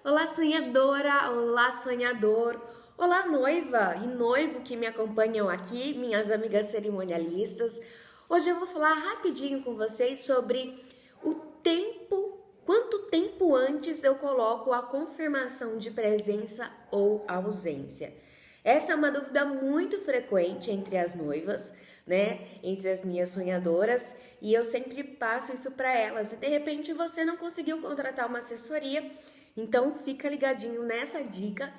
Olá, sonhadora! Olá, sonhador! Olá, noiva e noivo que me acompanham aqui, minhas amigas cerimonialistas. Hoje eu vou falar rapidinho com vocês sobre o tempo, quanto tempo antes eu coloco a confirmação de presença ou ausência. Essa é uma dúvida muito frequente entre as noivas, né? Entre as minhas sonhadoras, e eu sempre passo isso para elas. E de repente você não conseguiu contratar uma assessoria, então fica ligadinho nessa dica,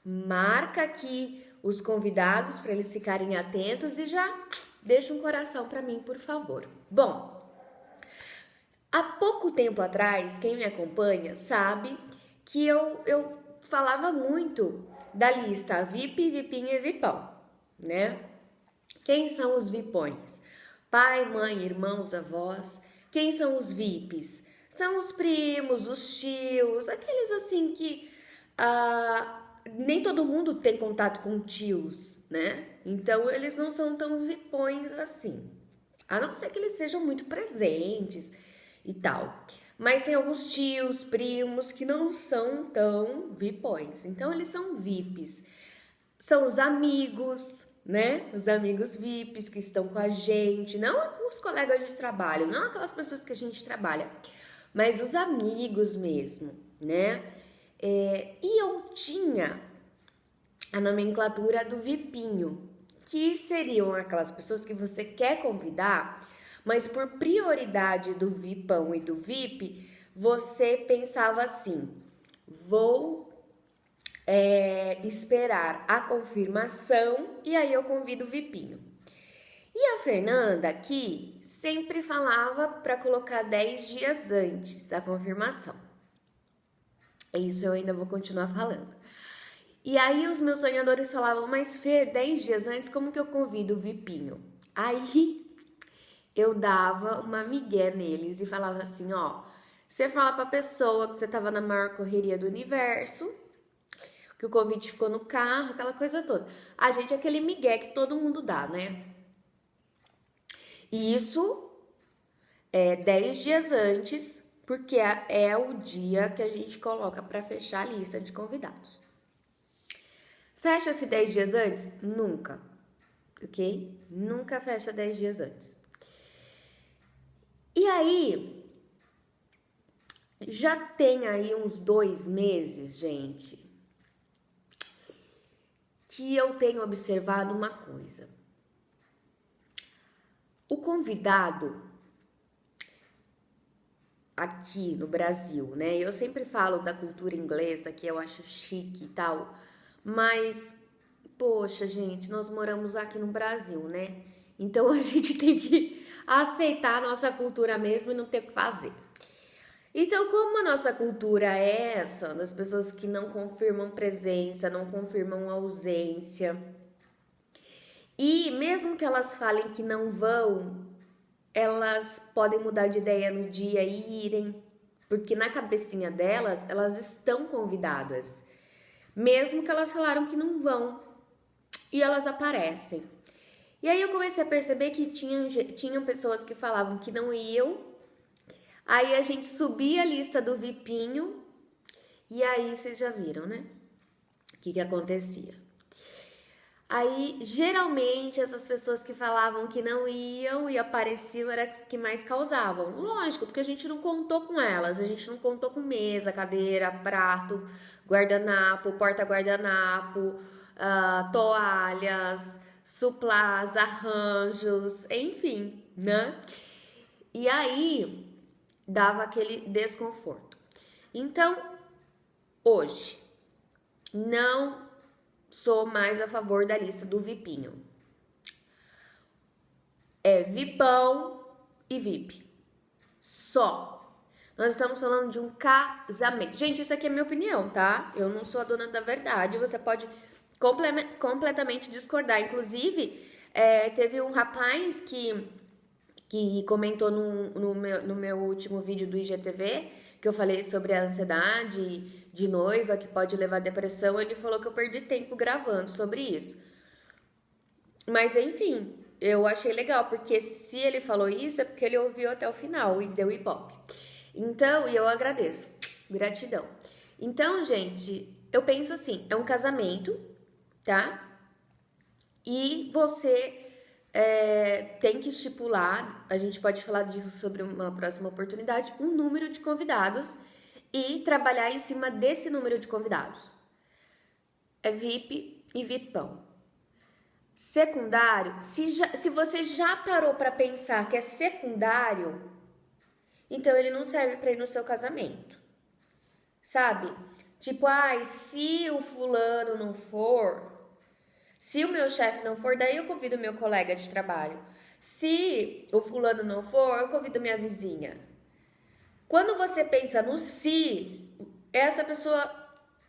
marca aqui os convidados para eles ficarem atentos e já deixa um coração para mim, por favor. Bom, há pouco tempo atrás, quem me acompanha sabe que eu falava muito da lista VIP, VIPinho e VIPão, né? Quem são os VIPões? Pai, mãe, irmãos, avós. Quem são os VIPs? São os primos, os tios, aqueles assim que nem todo mundo tem contato com tios, né? Então eles não são tão VIPões assim. A não ser que eles sejam muito presentes e tal. Mas tem alguns tios, primos que não são tão VIPões. Então eles são VIPs. São os amigos, né? Os amigos VIPs que estão com a gente, não os colegas de trabalho, não aquelas pessoas que a gente trabalha, mas os amigos mesmo, né? E eu tinha a nomenclatura do VIPinho, que seriam aquelas pessoas que você quer convidar, mas por prioridade do VIPão e do VIP, você pensava assim: vou esperar a confirmação e aí eu convido o VIPinho. E a Fernanda aqui sempre falava para colocar 10 dias antes a confirmação. Isso eu ainda vou continuar falando. E aí os meus sonhadores falavam: mas Fer, 10 dias antes, como que eu convido o VIPinho? Aí eu dava uma migué neles e falava assim: ó, você fala pra pessoa que você tava na maior correria do universo, que o convite ficou no carro, aquela coisa toda. A gente é aquele migué que todo mundo dá, né? E isso é 10 dias antes, porque é o dia que a gente coloca para fechar a lista de convidados. Fecha-se 10 dias antes? Nunca, ok? Nunca fecha 10 dias antes. E aí, já tem aí uns 2 meses, gente, que eu tenho observado uma coisa. O convidado aqui no Brasil, né? Eu sempre falo da cultura inglesa, que eu acho chique e tal, mas, poxa, gente, nós moramos aqui no Brasil, né? Então a gente tem que aceitar a nossa cultura mesmo e não ter o que fazer. Então, como a nossa cultura é essa, das pessoas que não confirmam presença, não confirmam ausência, e mesmo que elas falem que não vão, elas podem mudar de ideia no dia e irem, porque na cabecinha delas, elas estão convidadas, mesmo que elas falaram que não vão, e elas aparecem. E aí eu comecei a perceber que tinham pessoas que falavam que não iam, aí a gente subia a lista do VIPinho, e aí vocês já viram, né? O que acontecia. Aí, geralmente, essas pessoas que falavam que não iam e apareciam eram as que mais causavam. Lógico, porque a gente não contou com elas, a gente não contou com mesa, cadeira, prato, guardanapo, porta-guardanapo, toalhas, suplás, arranjos, enfim, né? E aí, dava aquele desconforto. Então, hoje, não sou mais a favor da lista do VIPinho. É VIPão e VIP. Só. Nós estamos falando de um casamento. Gente, isso aqui é minha opinião, tá? Eu não sou a dona da verdade. Você pode completamente discordar. Inclusive, teve um rapaz que comentou no meu último vídeo do IGTV, que eu falei sobre a ansiedade de noiva que pode levar à depressão. Ele falou que eu perdi tempo gravando sobre isso. Mas enfim, eu achei legal, porque se ele falou isso é porque ele ouviu até o final e deu ibope. Então, e eu agradeço, gratidão. Então, gente, eu penso assim, é um casamento, tá? E você tem que estipular, a gente pode falar disso sobre uma próxima oportunidade, um número de convidados e trabalhar em cima desse número de convidados. É VIP e VIPão. Secundário, se você já parou para pensar que é secundário, então ele não serve para ir no seu casamento, sabe? Tipo, se o fulano não for, se o meu chefe não for, daí eu convido meu colega de trabalho. Se o fulano não for, eu convido minha vizinha. Quando você pensa no se, essa pessoa,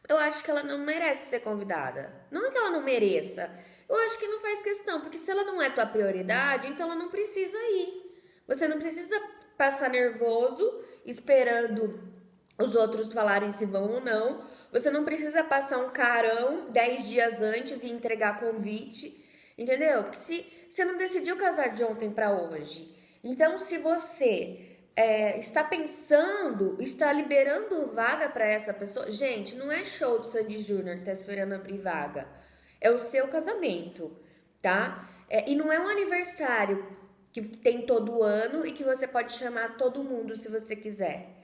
eu acho que ela não merece ser convidada. Não é que ela não mereça, eu acho que não faz questão, porque se ela não é tua prioridade, então ela não precisa ir. Você não precisa passar nervoso esperando os outros falarem se vão ou não. Você não precisa passar um carão 10 dias antes e entregar convite, entendeu? Porque se você não decidiu casar de ontem para hoje, então se você está pensando, está liberando vaga para essa pessoa, gente, não é show do Sandy Júnior que tá esperando abrir vaga, é o seu casamento, tá? E não é um aniversário que tem todo ano e que você pode chamar todo mundo se você quiser.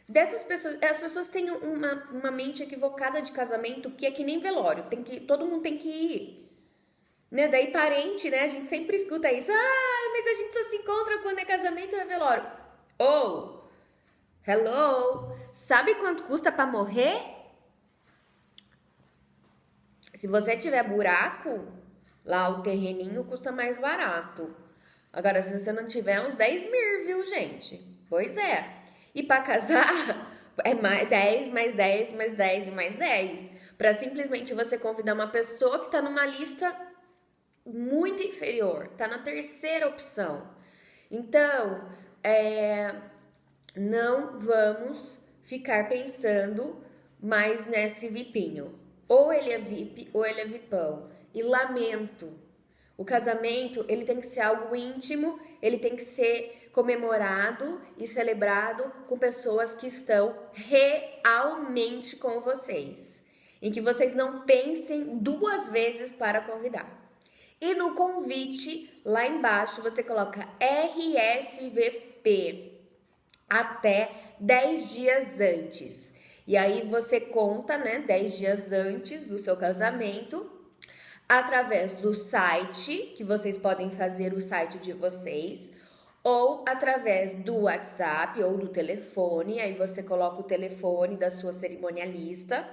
Dessas pessoas, as pessoas têm uma mente equivocada de casamento que é que nem velório, todo mundo tem que ir. Né? Daí parente, né? A gente sempre escuta isso. Mas a gente só se encontra quando é casamento ou é velório. Hello, sabe quanto custa para morrer? Se você tiver buraco, lá o terreninho custa mais barato. Agora, se você não tiver, uns 10 mil, viu, gente? Pois é. E para casar, é mais 10, mais 10, mais 10 e mais 10. Para simplesmente você convidar uma pessoa que tá numa lista muito inferior. Tá na terceira opção. Então, não vamos ficar pensando mais nesse VIPinho. Ou ele é VIP ou ele é VIPão. E lamento. O casamento, ele tem que ser algo íntimo, ele tem que ser comemorado e celebrado com pessoas que estão realmente com vocês. Em que vocês não pensem 2 vezes para convidar. E no convite, lá embaixo, você coloca RSVP até 10 dias antes. E aí você conta, né, 10 dias antes do seu casamento, através do site, que vocês podem fazer o site de vocês, ou através do WhatsApp ou do telefone, aí você coloca o telefone da sua cerimonialista,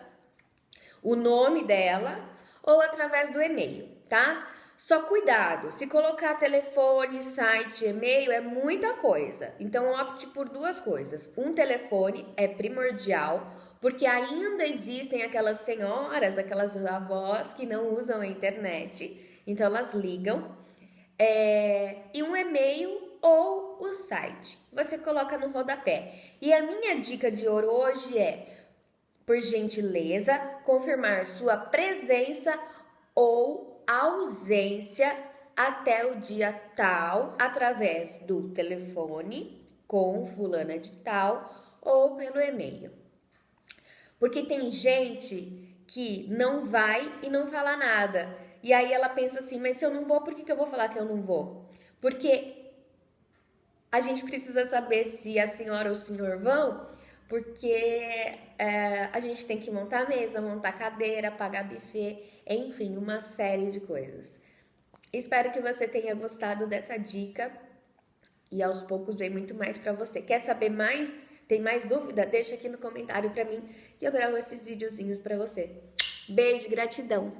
o nome dela, ou através do e-mail, tá? Só cuidado, se colocar telefone, site, e-mail é muita coisa, então opte por 2 coisas. Um telefone é primordial, porque ainda existem aquelas senhoras, aquelas avós que não usam a internet, então elas ligam. E um e-mail ou o site, você coloca no rodapé. E a minha dica de ouro hoje é, por gentileza, confirmar sua presença ou ausência até o dia tal, através do telefone com fulana de tal ou pelo e-mail. Porque tem gente que não vai e não fala nada. E aí ela pensa assim, mas se eu não vou, por que eu vou falar que eu não vou? Porque a gente precisa saber se a senhora ou o senhor vão, porque a gente tem que montar mesa, montar cadeira, pagar buffet, enfim, uma série de coisas. Espero que você tenha gostado dessa dica e aos poucos vem muito mais para você. Quer saber mais? Tem mais dúvida? Deixa aqui no comentário para mim que eu gravo esses videozinhos para você. Beijo, gratidão!